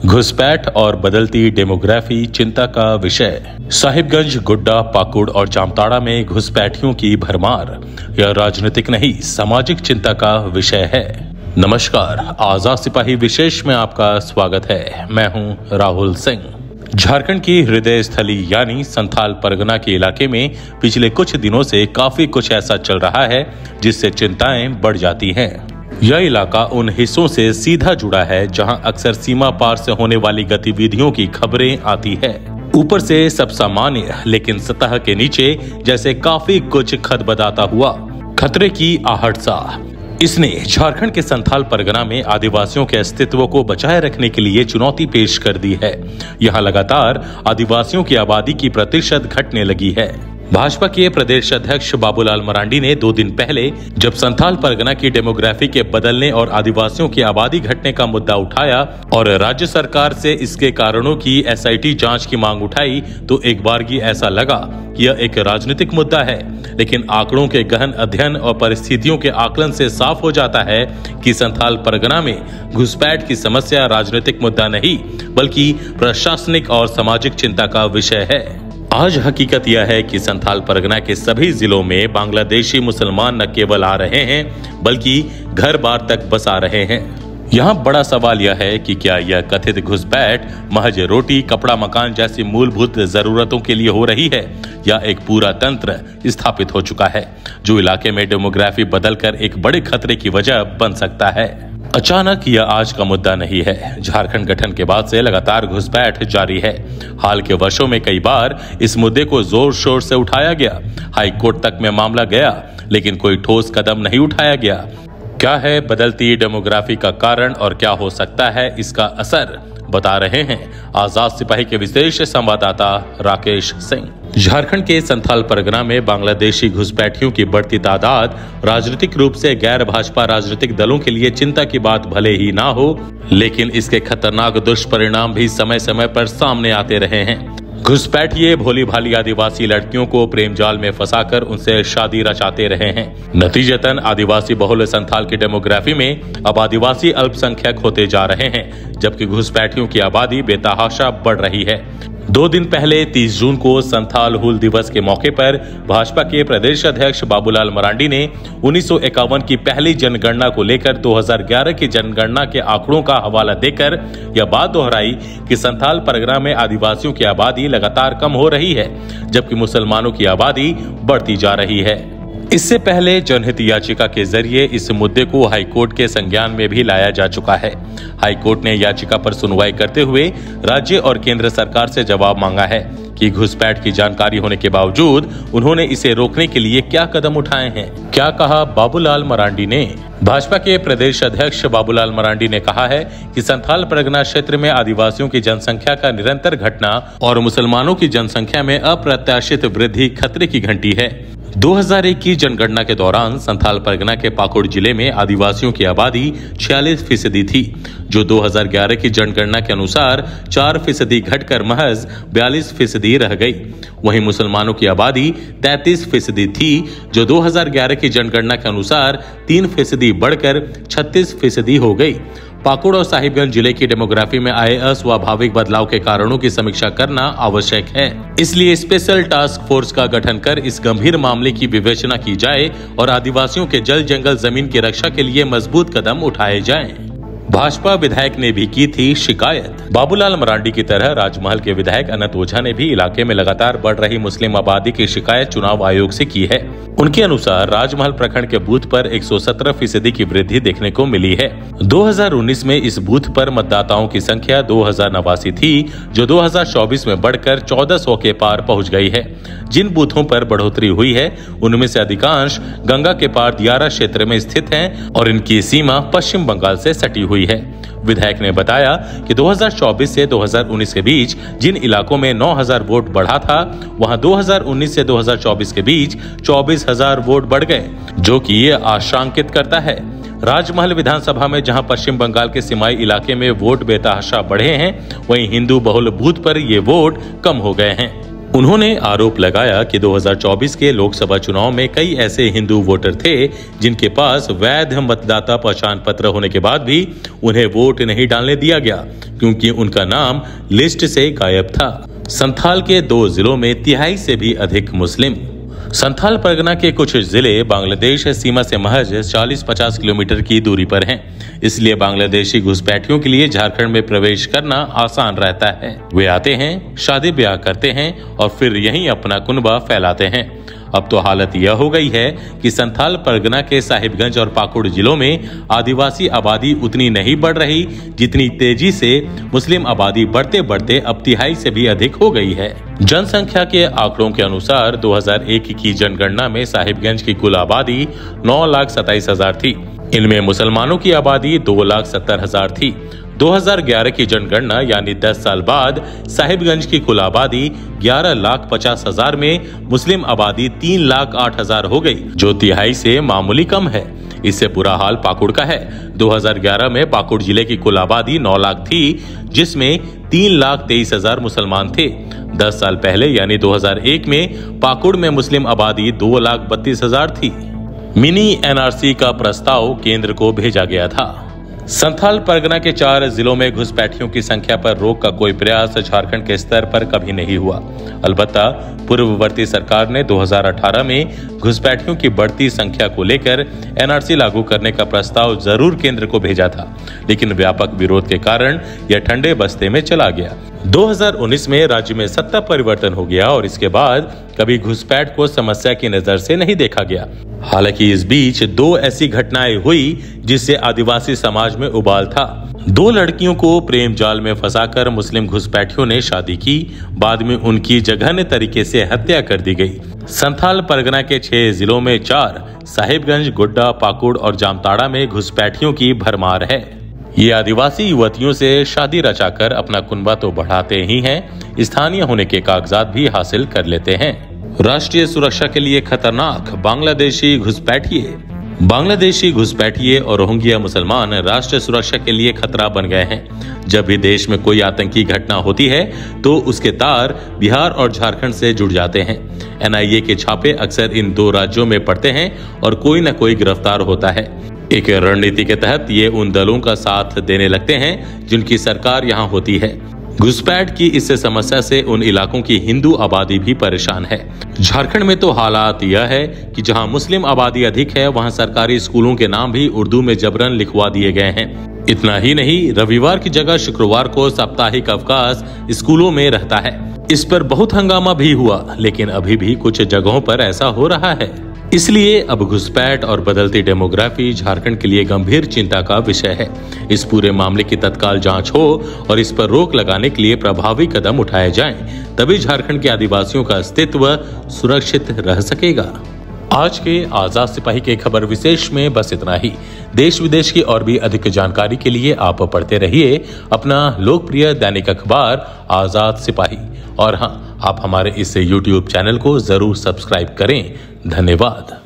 घुसपैठ और बदलती डेमोग्राफी चिंता का विषय। साहिबगंज, गोड्डा, पाकुड़ और जामताड़ा में घुसपैठियों की भरमार यह राजनीतिक नहीं, सामाजिक चिंता का विषय है। नमस्कार, आजाद सिपाही विशेष में आपका स्वागत है। मैं हूं राहुल सिंह। झारखंड की हृदय स्थली यानी संथाल परगना के इलाके में पिछले कुछ दिनों से काफी कुछ ऐसा चल रहा है जिससे चिंताएं बढ़ जाती हैं। यह इलाका उन हिस्सों से सीधा जुड़ा है जहां अक्सर सीमा पार से होने वाली गतिविधियों की खबरें आती है। ऊपर से सब सामान्य, लेकिन सतह के नीचे जैसे काफी कुछ खदबदाता हुआ खतरे की आहट सा। इसने झारखंड के संथाल परगना में आदिवासियों के अस्तित्व को बचाए रखने के लिए चुनौती पेश कर दी है। यहाँ लगातार आदिवासियों की आबादी की प्रतिशत घटने लगी है। भाजपा के प्रदेश अध्यक्ष बाबूलाल मरांडी ने 2 दिन पहले जब संथाल परगना की डेमोग्राफी के बदलने और आदिवासियों की आबादी घटने का मुद्दा उठाया और राज्य सरकार से इसके कारणों की एसआईटी जांच की मांग उठाई, तो एक बारगी ऐसा लगा कि यह एक राजनीतिक मुद्दा है। लेकिन आंकड़ों के गहन अध्ययन और परिस्थितियों के आकलन से साफ हो जाता है कि संथाल परगना में घुसपैठ की समस्या राजनीतिक मुद्दा नहीं, बल्कि प्रशासनिक और सामाजिक चिंता का विषय है। आज हकीकत यह है कि संथाल परगना के सभी जिलों में बांग्लादेशी मुसलमान न केवल आ रहे हैं बल्कि घर बार तक बस आ रहे हैं। यहाँ बड़ा सवाल यह है कि क्या यह कथित घुसपैठ महज रोटी, कपड़ा, मकान जैसी मूलभूत जरूरतों के लिए हो रही है या एक पूरा तंत्र स्थापित हो चुका है जो इलाके में डेमोग्राफी बदलकर एक बड़े खतरे की वजह बन सकता है। अचानक यह आज का मुद्दा नहीं है। झारखंड गठन के बाद से लगातार घुसपैठ जारी है। हाल के वर्षों में कई बार इस मुद्दे को जोर शोर से उठाया गया। हाई कोर्ट तक में मामला गया, लेकिन कोई ठोस कदम नहीं उठाया गया। क्या है बदलती डेमोग्राफी का कारण और क्या हो सकता है इसका असर, बता रहे हैं आजाद सिपाही के विशेष संवाददाता राकेश सिंह। झारखंड के संथाल परगना में बांग्लादेशी घुसपैठियों की बढ़ती तादाद राजनीतिक रूप से गैर भाजपा राजनीतिक दलों के लिए चिंता की बात भले ही ना हो, लेकिन इसके खतरनाक दुष्परिणाम भी समय समय पर सामने आते रहे हैं। घुसपैठिए भोली भाली आदिवासी लड़कियों को प्रेम जाल में फंसाकर उनसे शादी रचाते रहे हैं। नतीजतन आदिवासी बहुल संथाल की डेमोग्राफी में अब आदिवासी अल्पसंख्यक होते जा रहे हैं, जबकि घुसपैठियों की आबादी बेतहाशा बढ़ रही है। 2 दिन पहले 30 जून को संथाल हूल दिवस के मौके पर भाजपा के प्रदेश अध्यक्ष बाबूलाल मरांडी ने 1951 की पहली जनगणना को लेकर 2011 की जनगणना के आंकड़ों का हवाला देकर यह बात दोहराई कि संथाल परगना में आदिवासियों की आबादी लगातार कम हो रही है, जबकि मुसलमानों की आबादी बढ़ती जा रही है। इससे पहले जनहित याचिका के जरिए इस मुद्दे को हाईकोर्ट के संज्ञान में भी लाया जा चुका है। हाईकोर्ट ने याचिका पर सुनवाई करते हुए राज्य और केंद्र सरकार से जवाब मांगा है कि घुसपैठ की जानकारी होने के बावजूद उन्होंने इसे रोकने के लिए क्या कदम उठाए हैं। क्या कहा बाबूलाल मरांडी ने? भाजपा के प्रदेश अध्यक्ष बाबूलाल मरांडी ने कहा है कि संथाल परगना क्षेत्र में आदिवासियों की जनसंख्या का निरंतर घटना और मुसलमानों की जनसंख्या में अप्रत्याशित वृद्धि खतरे की घंटी है। 2001 की जनगणना के दौरान संथाल परगना के पाकुड़ जिले में आदिवासियों की आबादी 46% थी, जो 2011 की जनगणना के अनुसार 4% घटकर महज 42% रह गई। वहीं मुसलमानों की आबादी 33% थी, जो 2011 की जनगणना के अनुसार 3% बढ़कर 36% हो गई। पाकुड़ और साहिबगंज जिले की डेमोग्राफी में आए अस्वाभाविक बदलाव के कारणों की समीक्षा करना आवश्यक है। इसलिए स्पेशल टास्क फोर्स का गठन कर इस गंभीर मामले की विवेचना की जाए और आदिवासियों के जल जंगल जमीन की रक्षा के लिए मजबूत कदम उठाए जाएं। भाजपा विधायक ने भी की थी शिकायत। बाबूलाल मरांडी की तरह राजमहल के विधायक अनंत ओझा ने भी इलाके में लगातार बढ़ रही मुस्लिम आबादी की शिकायत चुनाव आयोग से की है। उनके अनुसार राजमहल प्रखंड के बूथ पर 117% की वृद्धि देखने को मिली है। 2019 में इस बूथ पर मतदाताओं की संख्या 2089 थी, जो 2024 में बढ़कर 1400 के पार पहुंच गई है। जिन बूथों पर बढ़ोतरी हुई है उनमें से अधिकांश गंगा के पार दियारा क्षेत्र में स्थित हैं और इनकी सीमा पश्चिम बंगाल से सटी हुई है। विधायक ने बताया कि 2024 से 2019 के बीच जिन इलाकों में 9000 वोट बढ़ा था, वहां 2019 से 2024 के बीच 24000 वोट बढ़ गए, जो कि ये आशंकित करता है। राजमहल विधानसभा में जहां पश्चिम बंगाल के सीमाई इलाके में वोट बेतहाशा बढ़े हैं, वहीं हिंदू बहुल बूथ पर ये वोट कम हो गए हैं। उन्होंने आरोप लगाया कि 2024 के लोकसभा चुनाव में कई ऐसे हिंदू वोटर थे जिनके पास वैध मतदाता पहचान पत्र होने के बाद भी उन्हें वोट नहीं डालने दिया गया, क्योंकि उनका नाम लिस्ट से गायब था। संथाल के 2 जिलों में तिहाई से भी अधिक मुस्लिम। संथाल परगना के कुछ जिले बांग्लादेश सीमा से महज 40-50 किलोमीटर की दूरी पर हैं। इसलिए बांग्लादेशी घुसपैठियों के लिए झारखंड में प्रवेश करना आसान रहता है। वे आते हैं, शादी ब्याह करते हैं और फिर यहीं अपना कुनबा फैलाते हैं। अब तो हालत यह हो गई है कि संथाल परगना के साहिबगंज और पाकुड़ जिलों में आदिवासी आबादी उतनी नहीं बढ़ रही जितनी तेजी से मुस्लिम आबादी बढ़ते बढ़ते अब तिहाई से भी अधिक हो गई है। जनसंख्या के आंकड़ों के अनुसार 2001 की जनगणना में साहिबगंज की कुल आबादी 9,27,000 थी। इनमें मुसलमानों की आबादी 2,70,000 थी। 2011 की जनगणना यानी 10 साल बाद साहिबगंज की कुल आबादी 11,50,000 में मुस्लिम आबादी 3,08,000 हो गई, जो तिहाई से मामूली कम है। इससे बुरा हाल पाकुड़ का है। 2011 में पाकुड़ जिले की कुल आबादी 9 लाख थी, जिसमें 3,23,000 मुसलमान थे। 10 साल पहले यानी 2001 में पाकुड़ में मुस्लिम आबादी 2,32,000 थी। मिनी एनआरसी का प्रस्ताव केंद्र को भेजा गया था। संथाल परगना के 4 जिलों में घुसपैठियों की संख्या पर रोक का कोई प्रयास झारखंड के स्तर पर कभी नहीं हुआ। अलबत्ता पूर्ववर्ती सरकार ने 2018 में घुसपैठियों की बढ़ती संख्या को लेकर एनआरसी लागू करने का प्रस्ताव जरूर केंद्र को भेजा था, लेकिन व्यापक विरोध के कारण यह ठंडे बस्ते में चला गया। 2019 में राज्य में सत्ता परिवर्तन हो गया और इसके बाद कभी घुसपैठ को समस्या की नजर से नहीं देखा गया। हालांकि इस बीच 2 ऐसी घटनाएं हुई जिससे आदिवासी समाज में उबाल था। 2 लड़कियों को प्रेम जाल में फंसाकर मुस्लिम घुसपैठियों ने शादी की, बाद में उनकी जघन्य तरीके से हत्या कर दी गई। संथाल परगना के 6 जिलों में 4 साहिबगंज, गोड्डा, पाकुड़ और जामताड़ा में घुसपैठियों की भरमार है। ये आदिवासी युवतियों से शादी रचाकर अपना कुनबा तो बढ़ाते ही हैं, स्थानीय होने के कागजात भी हासिल कर लेते हैं। राष्ट्रीय सुरक्षा के लिए खतरनाक बांग्लादेशी घुसपैठिए और रोहिंग्या मुसलमान राष्ट्रीय सुरक्षा के लिए खतरा बन गए हैं। जब भी देश में कोई आतंकी घटना होती है तो उसके तार बिहार और झारखंड से जुड़ जाते हैं। एनआईए के छापे अक्सर इन 2 राज्यों में पड़ते हैं और कोई न कोई गिरफ्तार होता है। एक रणनीति के तहत ये उन दलों का साथ देने लगते हैं जिनकी सरकार यहाँ होती है। घुसपैठ की इस समस्या से उन इलाकों की हिंदू आबादी भी परेशान है। झारखंड में तो हालात यह है कि जहां मुस्लिम आबादी अधिक है, वहां सरकारी स्कूलों के नाम भी उर्दू में जबरन लिखवा दिए गए हैं। इतना ही नहीं, रविवार की जगह शुक्रवार को साप्ताहिक अवकाश स्कूलों में रहता है। इस पर बहुत हंगामा भी हुआ, लेकिन अभी भी कुछ जगहों पर ऐसा हो रहा है। इसलिए अब घुसपैठ और बदलती डेमोग्राफी झारखंड के लिए गंभीर चिंता का विषय है। इस पूरे मामले की तत्काल जांच हो और इस पर रोक लगाने के लिए प्रभावी कदम उठाए जाएं, तभी झारखंड के आदिवासियों का अस्तित्व सुरक्षित रह सकेगा। आज के आजाद सिपाही के खबर विशेष में बस इतना ही। देश विदेश की और भी अधिक जानकारी के लिए आप पढ़ते रहिए अपना लोकप्रिय दैनिक अखबार आजाद सिपाही। और हाँ, आप हमारे इस YouTube चैनल को जरूर सब्सक्राइब करें। धन्यवाद।